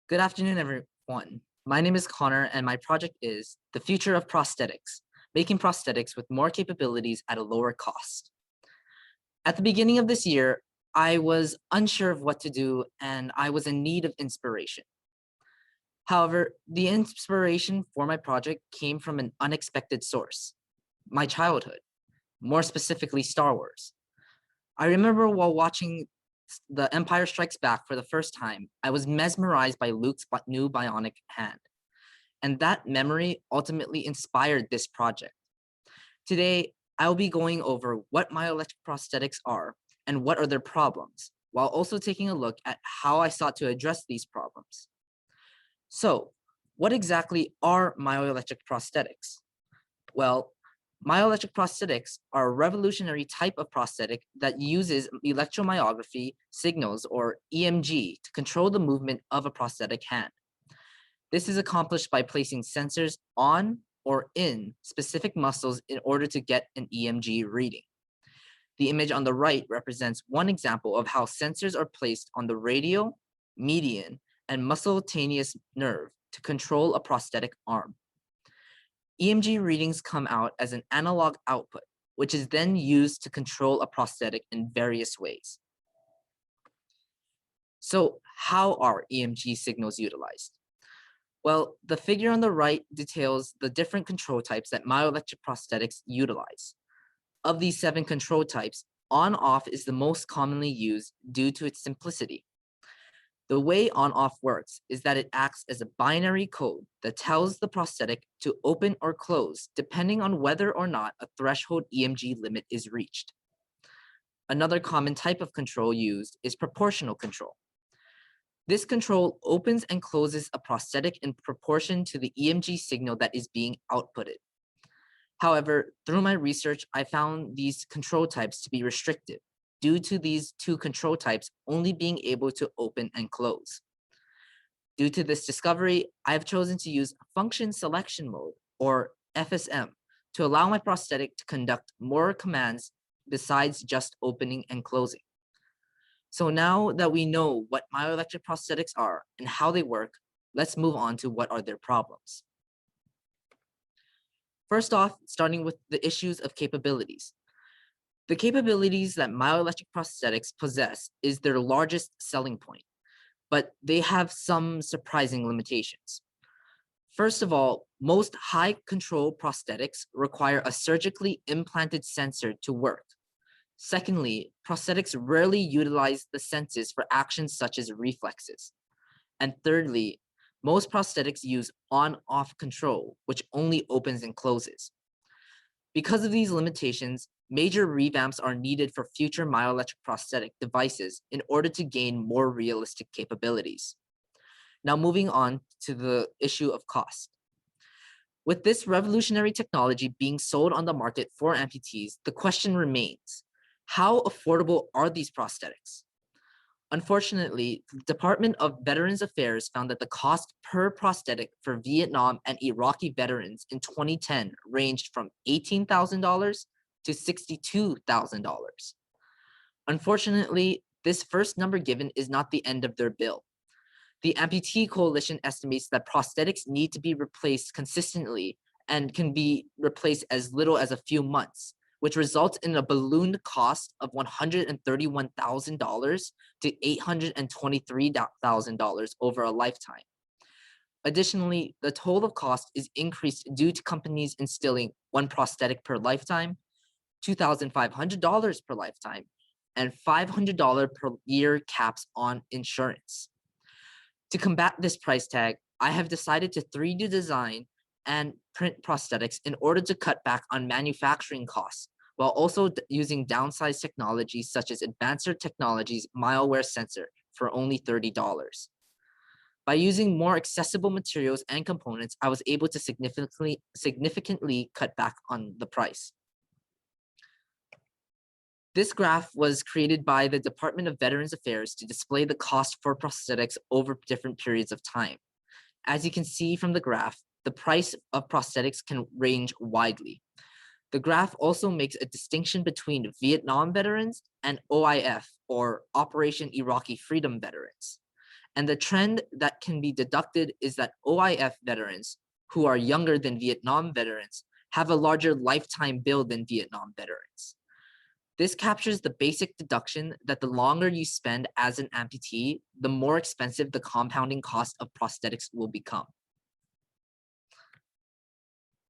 Good afternoon, everyone. My name is Connor, and my project is The Future of Prosthetics, making prosthetics with more capabilities at a lower cost. At the beginning of this year, I was unsure of what to do, and I was in need of inspiration. However, the inspiration for my project came from an unexpected source, my childhood, more specifically Star Wars. I remember while watching The Empire Strikes Back for the first time, I was mesmerized by Luke's new bionic hand. And that memory ultimately inspired this project. Today, I'll be going over what myoelectric prosthetics are and what are their problems, while also taking a look at how I sought to address these problems. So, what exactly are myoelectric prosthetics? Well, myoelectric prosthetics are a revolutionary type of prosthetic that uses electromyography signals, or EMG, to control the movement of a prosthetic hand. This is accomplished by placing sensors on or in specific muscles in order to get an EMG reading. The image on the right represents one example of how sensors are placed on the radial, median, and musculaneous nerve to control a prosthetic arm. EMG readings come out as an analog output, which is then used to control a prosthetic in various ways. So, how are EMG signals utilized? Well, the figure on the right details the different control types that myoelectric prosthetics utilize. Of these 7 control types, on-off is the most commonly used due to its simplicity. The way on-off works is that it acts as a binary code that tells the prosthetic to open or close depending on whether or not a threshold EMG limit is reached. Another common type of control used is proportional control. This control opens and closes a prosthetic in proportion to the EMG signal that is being outputted. However, through my research, I found these control types to be restrictive due to these 2 control types only being able to open and close. Due to this discovery, I have chosen to use function selection mode, or FSM, to allow my prosthetic to conduct more commands besides just opening and closing. So now that we know what myoelectric prosthetics are and how they work, let's move on to what are their problems. First off, starting with the issues of capabilities. The capabilities that myoelectric prosthetics possess is their largest selling point, but they have some surprising limitations. First of all, most high control prosthetics require a surgically implanted sensor to work. Secondly, prosthetics rarely utilize the senses for actions such as reflexes. And thirdly, most prosthetics use on-off control, which only opens and closes. Because of these limitations, major revamps are needed for future myoelectric prosthetic devices in order to gain more realistic capabilities. Now moving on to the issue of cost. With this revolutionary technology being sold on the market for amputees, the question remains, how affordable are these prosthetics? Unfortunately, the Department of Veterans Affairs found that the cost per prosthetic for Vietnam and Iraqi veterans in 2010 ranged from $18,000 to $62,000. Unfortunately, this first number given is not the end of their bill. The Amputee Coalition estimates that prosthetics need to be replaced consistently and can be replaced as little as a few months, which results in a ballooned cost of $131,000 to $823,000 over a lifetime. Additionally, the total cost is increased due to companies instilling 1 prosthetic per lifetime, $2,500 per lifetime, and $500 per year caps on insurance. To combat this price tag, I have decided to 3D design and print prosthetics in order to cut back on manufacturing costs, while also using downsized technologies such as Advanced Technologies Malware Sensor for only $30. By using more accessible materials and components, I was able to significantly cut back on the price. This graph was created by the Department of Veterans Affairs to display the cost for prosthetics over different periods of time. As you can see from the graph, the price of prosthetics can range widely. The graph also makes a distinction between Vietnam veterans and OIF, or Operation Iraqi Freedom veterans. And the trend that can be deducted is that OIF veterans, who are younger than Vietnam veterans, have a larger lifetime bill than Vietnam veterans. This captures the basic deduction that the longer you spend as an amputee, the more expensive the compounding cost of prosthetics will become.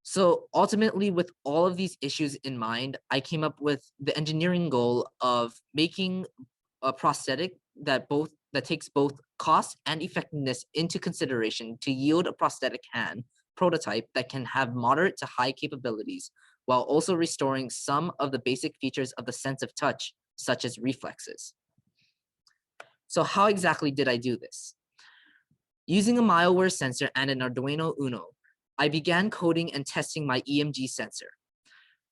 So ultimately, with all of these issues in mind, I came up with the engineering goal of making a prosthetic that takes both cost and effectiveness into consideration to yield a prosthetic hand prototype that can have moderate to high capabilities, while also restoring some of the basic features of the sense of touch, such as reflexes. So how exactly did I do this? Using a malware sensor and an Arduino Uno, I began coding and testing my EMG sensor.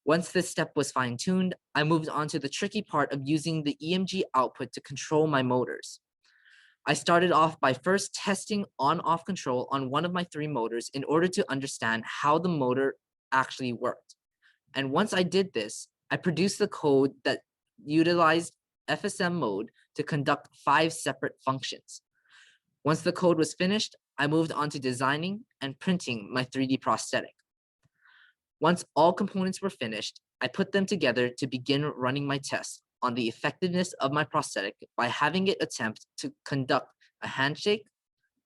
Once this step was fine-tuned, I moved on to the tricky part of using the EMG output to control my motors. I started off by first testing on-off control on one of my 3 motors in order to understand how the motor actually worked. And once I did this, I produced the code that utilized FSM mode to conduct 5 separate functions. Once the code was finished, I moved on to designing and printing my 3D prosthetic. Once all components were finished, I put them together to begin running my tests on the effectiveness of my prosthetic by having it attempt to conduct a handshake,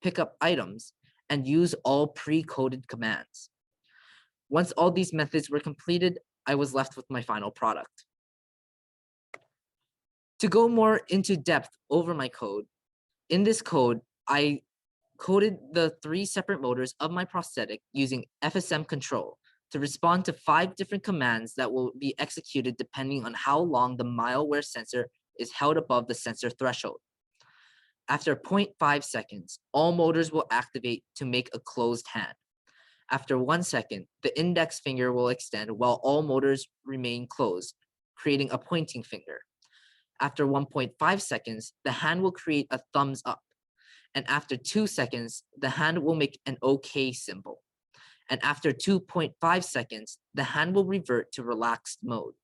pick up items, and use all pre-coded commands. Once all these methods were completed, I was left with my final product. To go more into depth over my code, in this code, I coded the 3 separate motors of my prosthetic using FSM control to respond to 5 different commands that will be executed depending on how long the malware sensor is held above the sensor threshold. After 0.5 seconds, all motors will activate to make a closed hand. After 1 second, the index finger will extend while all motors remain closed, creating a pointing finger. After 1.5 seconds, the hand will create a thumbs up. And after 2 seconds, the hand will make an OK symbol. And after 2.5 seconds, the hand will revert to relaxed mode.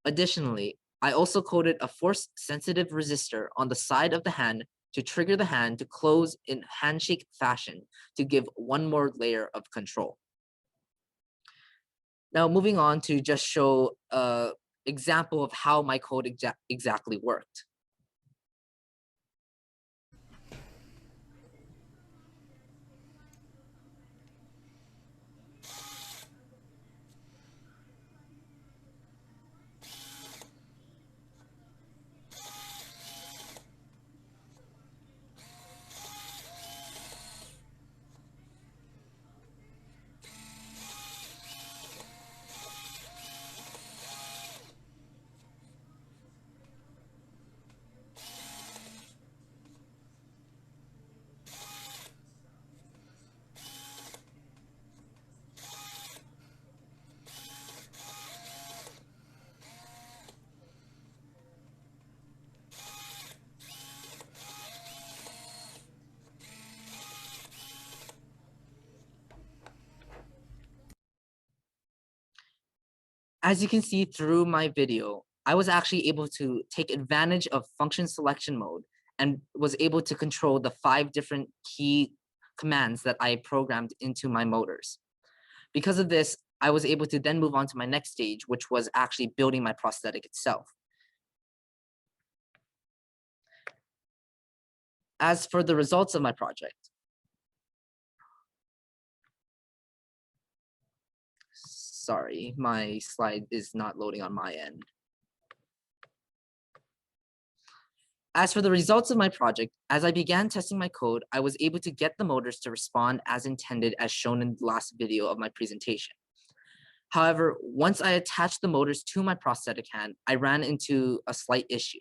Additionally, I also coded a force-sensitive resistor on the side of the hand to trigger the hand to close in handshake fashion to give one more layer of control. Now, moving on to just show an example of how my code exactly worked. As you can see through my video, I was actually able to take advantage of function selection mode and was able to control the 5 different key commands that I programmed into my motors. Because of this, I was able to then move on to my next stage, which was actually building my prosthetic itself. As for the results of my project, sorry, my slide is not loading on my end. As for the results of my project, as I began testing my code, I was able to get the motors to respond as intended, as shown in the last video of my presentation. However, once I attached the motors to my prosthetic hand, I ran into a slight issue.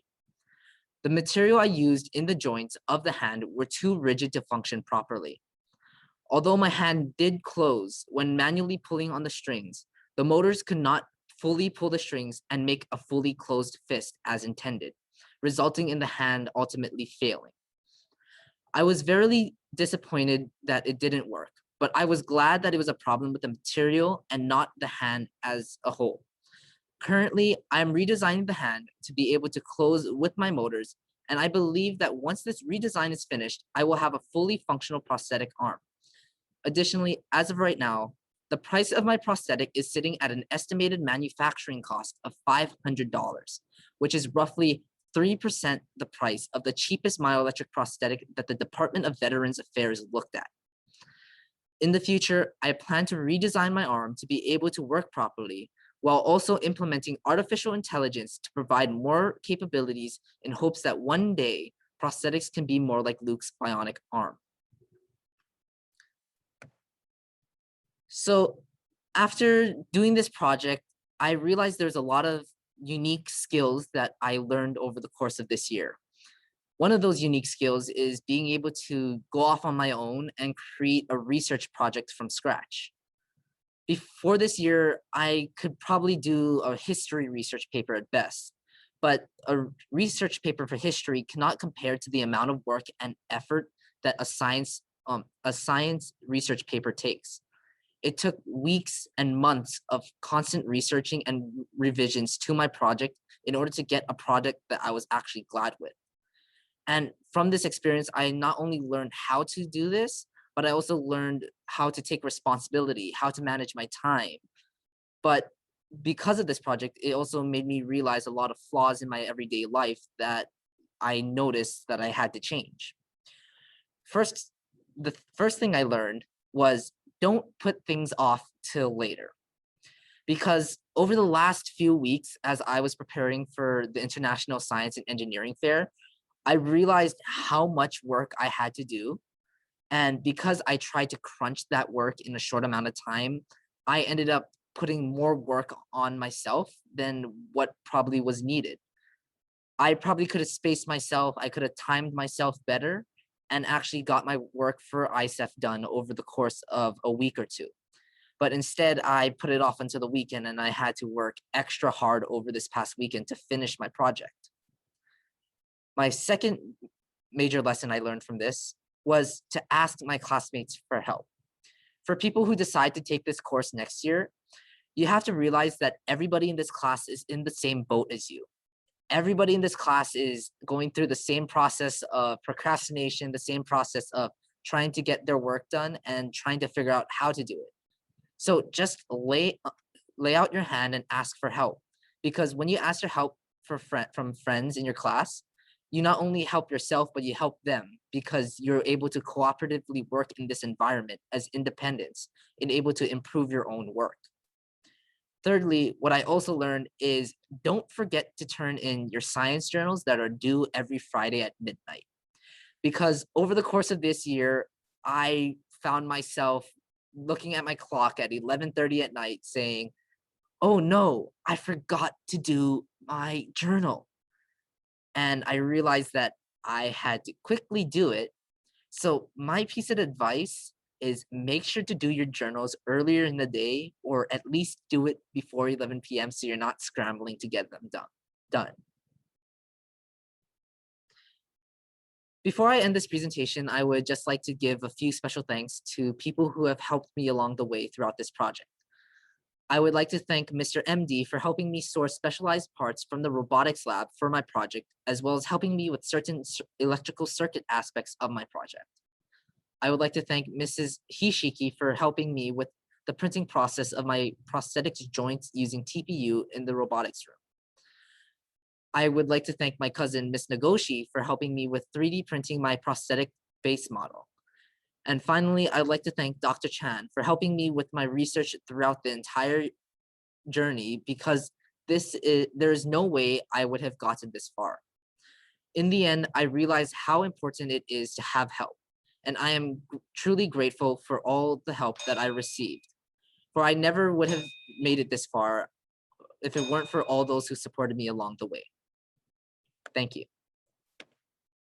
The material I used in the joints of the hand were too rigid to function properly. Although my hand did close when manually pulling on the strings, the motors could not fully pull the strings and make a fully closed fist as intended, resulting in the hand ultimately failing. I was very disappointed that it didn't work, but I was glad that it was a problem with the material and not the hand as a whole. Currently, I'm redesigning the hand to be able to close with my motors and I believe that once this redesign is finished, I will have a fully functional prosthetic arm. Additionally, as of right now, the price of my prosthetic is sitting at an estimated manufacturing cost of $500, which is roughly 3% the price of the cheapest myoelectric prosthetic that the Department of Veterans Affairs looked at. In the future, I plan to redesign my arm to be able to work properly while also implementing artificial intelligence to provide more capabilities in hopes that one day prosthetics can be more like Luke's bionic arm. So after doing this project, I realized there's a lot of unique skills that I learned over the course of this year. One of those unique skills is being able to go off on my own and create a research project from scratch. Before this year, I could probably do a history research paper at best, but a research paper for history cannot compare to the amount of work and effort that a science research paper takes. It took weeks and months of constant researching and revisions to my project in order to get a product that I was actually glad with. And from this experience, I not only learned how to do this, but I also learned how to take responsibility, how to manage my time. But because of this project, it also made me realize a lot of flaws in my everyday life that I noticed that I had to change. The first thing I learned was don't put things off till later. Because over the last few weeks, as I was preparing for the International Science and Engineering Fair, I realized how much work I had to do. And because I tried to crunch that work in a short amount of time, I ended up putting more work on myself than what probably was needed. I probably could have spaced myself, I could have timed myself better, and actually got my work for ISEF done over the course of a week or two. But instead, I put it off until the weekend, and I had to work extra hard over this past weekend to finish my project. My second major lesson I learned from this was to ask my classmates for help. For people who decide to take this course next year, you have to realize that everybody in this class is in the same boat as you. Everybody in this class is going through the same process of procrastination, the same process of trying to get their work done and trying to figure out how to do it. So just lay out your hand and ask for help. Because when you ask for help from friends in your class, you not only help yourself, but you help them because you're able to cooperatively work in this environment as independents and able to improve your own work. Thirdly, what I also learned is don't forget to turn in your science journals that are due every Friday at midnight. Because over the course of this year, I found myself looking at my clock at 11:30 at night saying, oh no, I forgot to do my journal. And I realized that I had to quickly do it. So my piece of advice is make sure to do your journals earlier in the day, or at least do it before 11 p.m. so you're not scrambling to get them done. Before I end this presentation, I would just like to give a few special thanks to people who have helped me along the way throughout this project. I would like to thank Mr. MD for helping me source specialized parts from the robotics lab for my project, as well as helping me with certain electrical circuit aspects of my project. I would like to thank Mrs. Hishiki for helping me with the printing process of my prosthetics joints using TPU in the robotics room. I would like to thank my cousin, Miss Nagoshi, for helping me with 3D printing my prosthetic base model. And finally, I'd like to thank Dr. Chan for helping me with my research throughout the entire journey, because there is no way I would have gotten this far. In the end, I realized how important it is to have help, and I am truly grateful for all the help that I received, for I never would have made it this far if it weren't for all those who supported me along the way. Thank you.